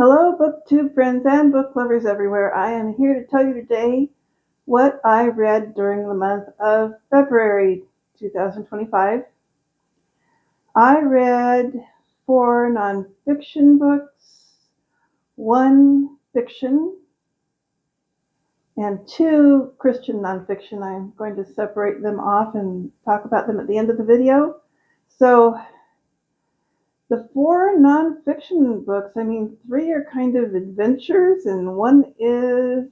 Hello, BookTube friends and book lovers everywhere. I am here to tell you today what I read during the month of February 2025. I read 4 nonfiction books, 1 fiction, and 2 Christian nonfiction. I'm going to separate them off and talk about them at the end of the video. So the 4 nonfiction books, 3 are kind of adventures and 1 is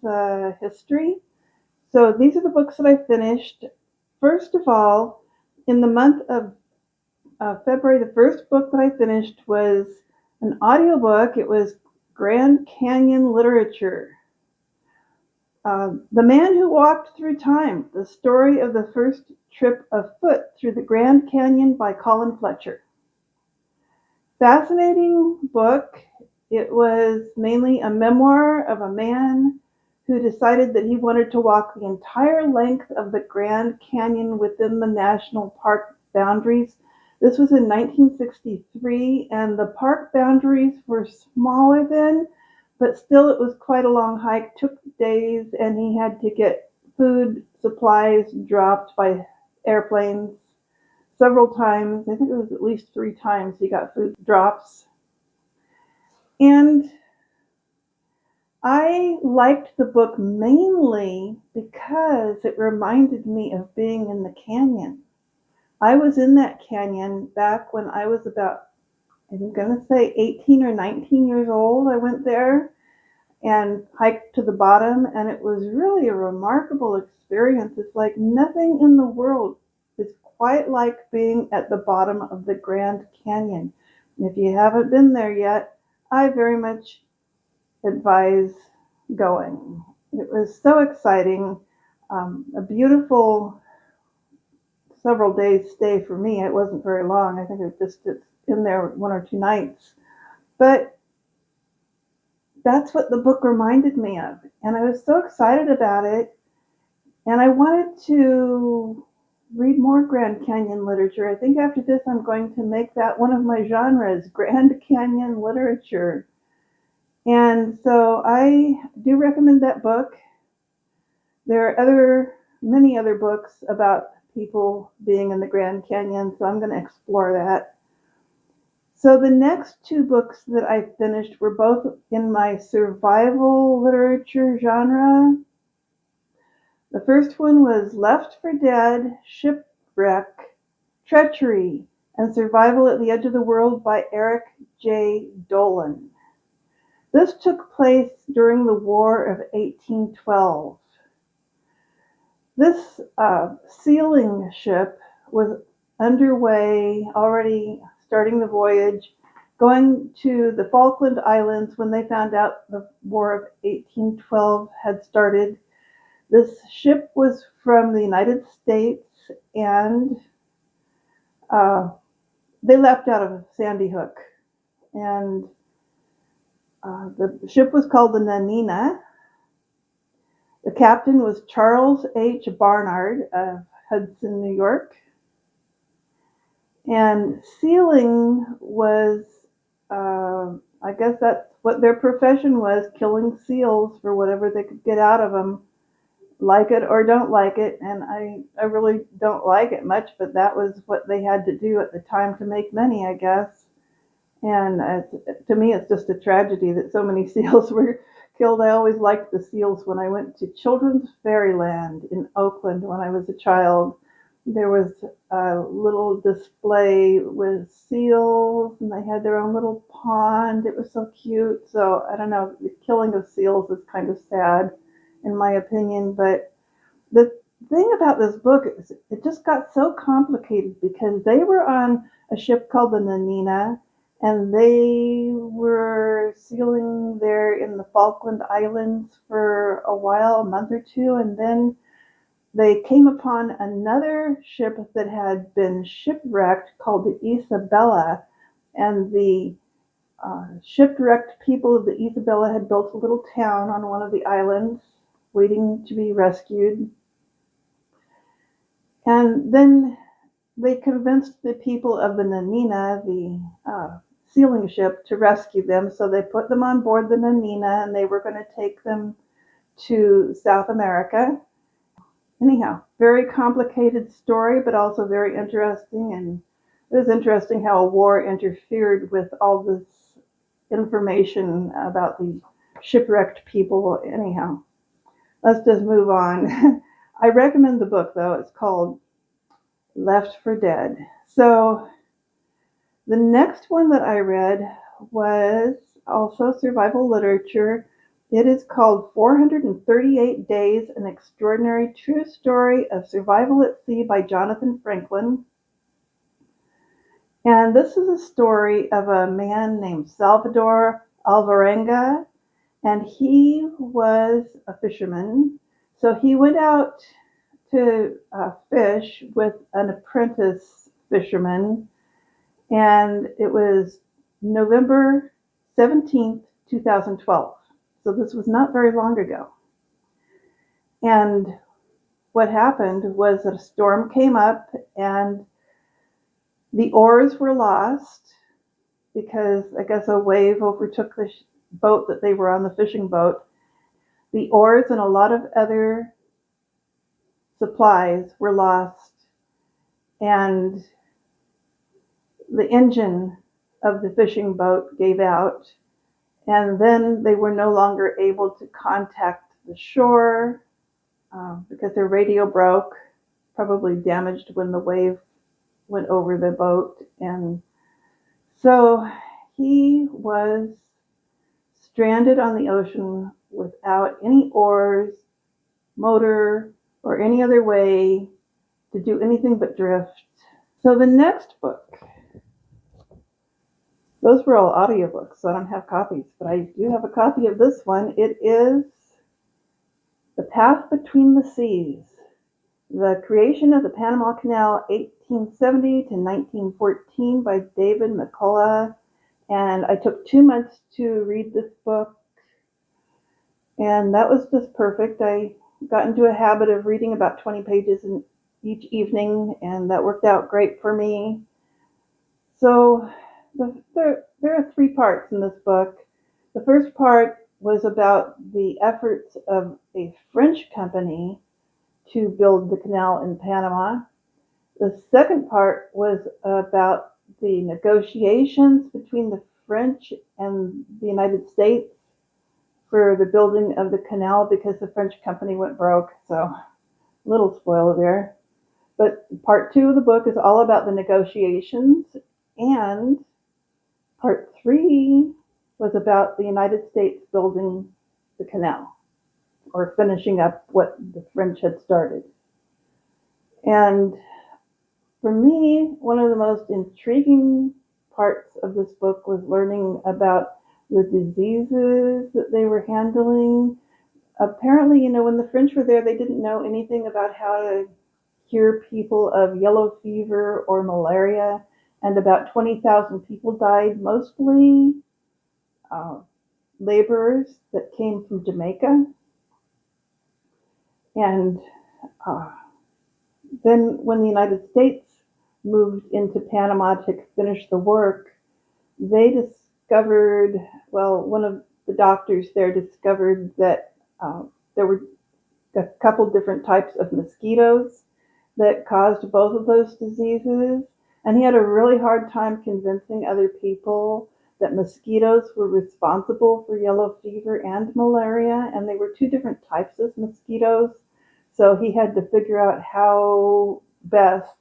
history. So these are the books that I finished. First of all, in the month of February, the first book that I finished was an audiobook. It was Grand Canyon Literature. The Man Who Walked Through Time, the story of the first trip afoot through the Grand Canyon by Colin Fletcher. Fascinating book. It was mainly a memoir of a man who decided that he wanted to walk the entire length of the Grand Canyon within the national park boundaries. This was in 1963, and the park boundaries were smaller then, but still it was quite a long hike, took days, and he had to get food supplies dropped by airplanes several times. I think it was at least 3 times he got food drops. And I liked the book mainly because it reminded me of being in the canyon. I was in that canyon back when I was about, I'm going to say 18 or 19 years old. I went there and hiked to the bottom, and it was really a remarkable experience. It's like nothing in the world is quite like being at the bottom of the Grand Canyon. And if you haven't been there yet, I very much advise going. It was so exciting, a beautiful several days stay for me. It wasn't very long. I think it was just in there 1 or 2 nights. But that's what the book reminded me of. And I was so excited about it. And I wanted to read more Grand Canyon literature. I think after this I'm going to make that one of my genres, Grand Canyon literature. And so I do recommend that book. There are many other books about people being in the Grand Canyon, so I'm going to explore that. So the next 2 books that I finished were both in my survival literature genre. The first one was Left for Dead, Shipwreck, Treachery, and Survival at the Edge of the World by Eric J. Dolin. This took place during the War of 1812. This sealing ship was underway, already starting the voyage, going to the Falkland Islands when they found out the War of 1812 had started. This ship was from the United States, and they left out of Sandy Hook. And the ship was called the Nanina. The captain was Charles H. Barnard of Hudson, New York. And sealing was, I guess that's what their profession was, killing seals for whatever they could get out of them. Like it or don't like it, and I really don't like it much, but that was what they had to do at the time to make money, I guess. And to me, it's just a tragedy that so many seals were killed. I always liked the seals when I went to Children's Fairyland in Oakland when I was a child. There was a little display with seals, and they had their own little pond. It was so cute. So I don't know, the killing of seals is kind of sad, in my opinion. But the thing about this book is it just got so complicated because they were on a ship called the Nanina, and they were sealing there in the Falkland Islands for a while, a month or 2, and then they came upon another ship that had been shipwrecked called the Isabella, and the shipwrecked people of the Isabella had built a little town on one of the islands waiting to be rescued. And then they convinced the people of the Nanina, the sealing ship to rescue them. So they put them on board the Nanina, and they were going to take them to South America. Anyhow, very complicated story, but also very interesting. And it was interesting how a war interfered with all this information about the shipwrecked people. Anyhow, let's just move on. I recommend the book, though. It's called Left for Dead. So the next one that I read was also survival literature. It is called 438 Days, An Extraordinary True Story of Survival at Sea by Jonathan Franklin. And this is a story of a man named Salvador Alvarenga, and he was a fisherman. So he went out to fish with an apprentice fisherman, and it was November 17th, 2012. So this was not very long ago. And what happened was that a storm came up and the oars were lost because I guess a wave overtook the boat that they were on, the fishing boat. The oars and a lot of other supplies were lost, and the engine of the fishing boat gave out, and then they were no longer able to contact the shore because their radio broke, probably damaged when the wave went over the boat. And so he was stranded on the ocean without any oars, motor, or any other way to do anything but drift. So the next book, those were all audiobooks, so I don't have copies, but I do have a copy of this one. It is The Path Between the Seas, The Creation of the Panama Canal, 1870 to 1914 by David McCullough. And I took 2 months to read this book, and that was just perfect. I got into a habit of reading about 20 pages in each evening, and that worked out great for me. So there are 3 parts in this book. The first part was about the efforts of a French company to build the canal in Panama. The second part was about the negotiations between the French and the United States for the building of the canal because the French company went broke. So a little spoiler there. But part 2 of the book is all about the negotiations, and part 3 was about the United States building the canal, or finishing up what the French had started. And for me, one of the most intriguing parts of this book was learning about the diseases that they were handling. Apparently, when the French were there, they didn't know anything about how to cure people of yellow fever or malaria, and about 20,000 people died, mostly laborers that came from Jamaica. And then when the United States moved into Panama to finish the work, they discovered, one of the doctors there discovered that there were a couple different types of mosquitoes that caused both of those diseases. And he had a really hard time convincing other people that mosquitoes were responsible for yellow fever and malaria, and they were 2 different types of mosquitoes. So he had to figure out how best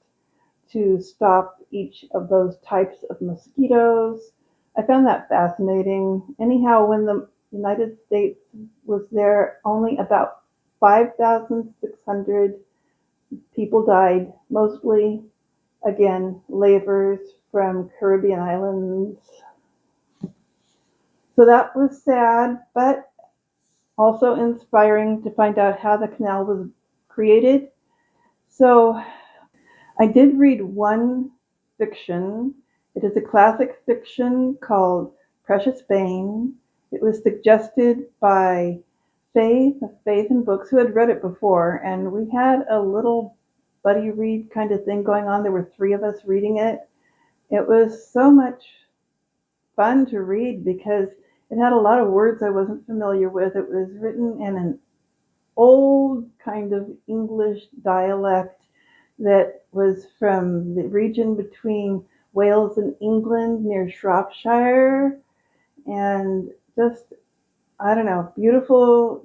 to stop each of those types of mosquitoes. I found that fascinating. Anyhow, when the United States was there, only about 5,600 people died, mostly, again, laborers from Caribbean islands. So that was sad, but also inspiring to find out how the canal was created. So I did read one fiction. It is a classic fiction called Precious Bane. It was suggested by Faith of Faith in Books, who had read it before, and we had a little buddy read kind of thing going on. There were 3 of us reading it. It was so much fun to read because it had a lot of words I wasn't familiar with. It was written in an old kind of English dialect that was from the region between Wales and England near Shropshire, and just, I don't know, beautiful,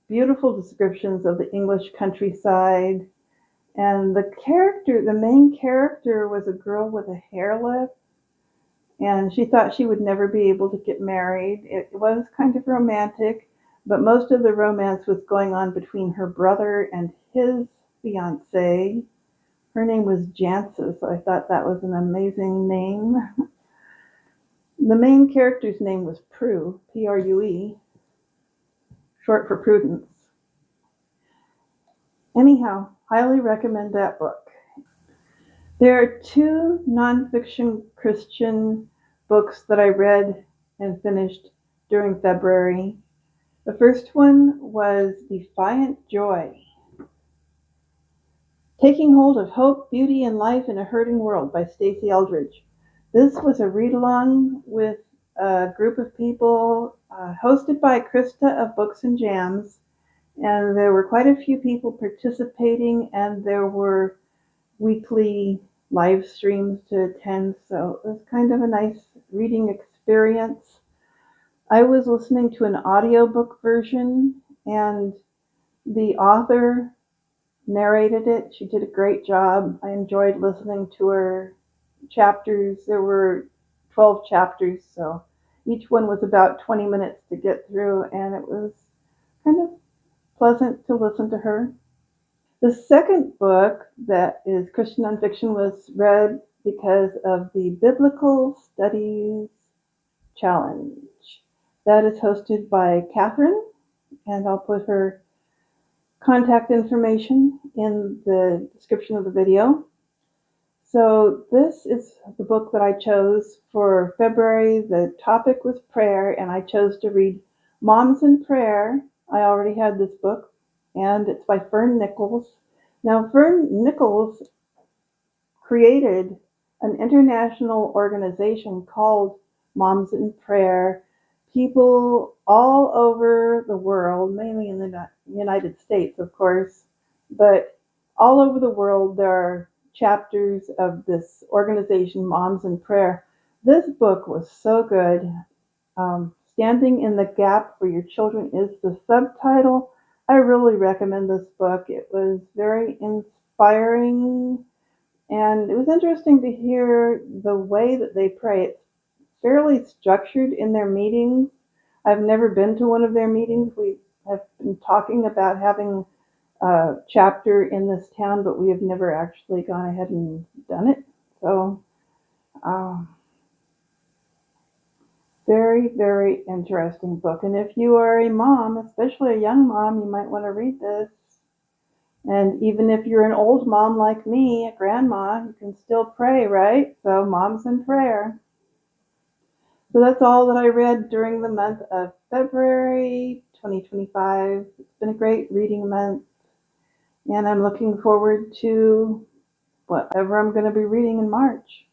beautiful descriptions of the English countryside. And the main character was a girl with a hair lip, and she thought she would never be able to get married. It was kind of romantic, but most of the romance was going on between her brother and his fiancée. Her name was Jansa, so I thought that was an amazing name. The main character's name was Prue, Prue, short for Prudence. Anyhow, highly recommend that book. There are two nonfiction Christian books that I read and finished during February. The first one was Defiant Joy, Taking Hold of Hope, Beauty, and Life in a Hurting World by Stasi Eldredge. This was a read-along with a group of people hosted by Krista of Books and Jams, and there were quite a few people participating, and there were weekly live streams to attend, so it was kind of a nice reading experience. I was listening to an audiobook version, and the author narrated it. She did a great job. I enjoyed listening to her chapters. There were 12 chapters, so each one was about 20 minutes to get through, and it was kind of pleasant to listen to her. The second book that is Christian nonfiction was read because of the Biblical Studies Challenge. That is hosted by Cathrine, and I'll put her contact information in the description of the video. So this is the book that I chose for February. The topic was prayer, and I chose to read Moms in Prayer. I already had this book, and it's by Fern Nichols. Now, Fern Nichols created an international organization called Moms in Prayer. People all over the world, mainly in the United States, of course, but all over the world there are chapters of this organization, Moms in Prayer. This book was so good. Standing in the Gap for Your Children is the subtitle. I really recommend this book. It was very inspiring, and it was interesting to hear the way that they pray. It's fairly structured in their meetings. I've never been to one of their meetings. We have been talking about having a chapter in this town, but we have never actually gone ahead and done it. So, very, very interesting book. And if you are a mom, especially a young mom, you might want to read this. And even if you're an old mom like me, a grandma, you can still pray, right? So, Moms in Prayer. So that's all that I read during the month of February 2025. It's been a great reading month, and I'm looking forward to whatever I'm going to be reading in March.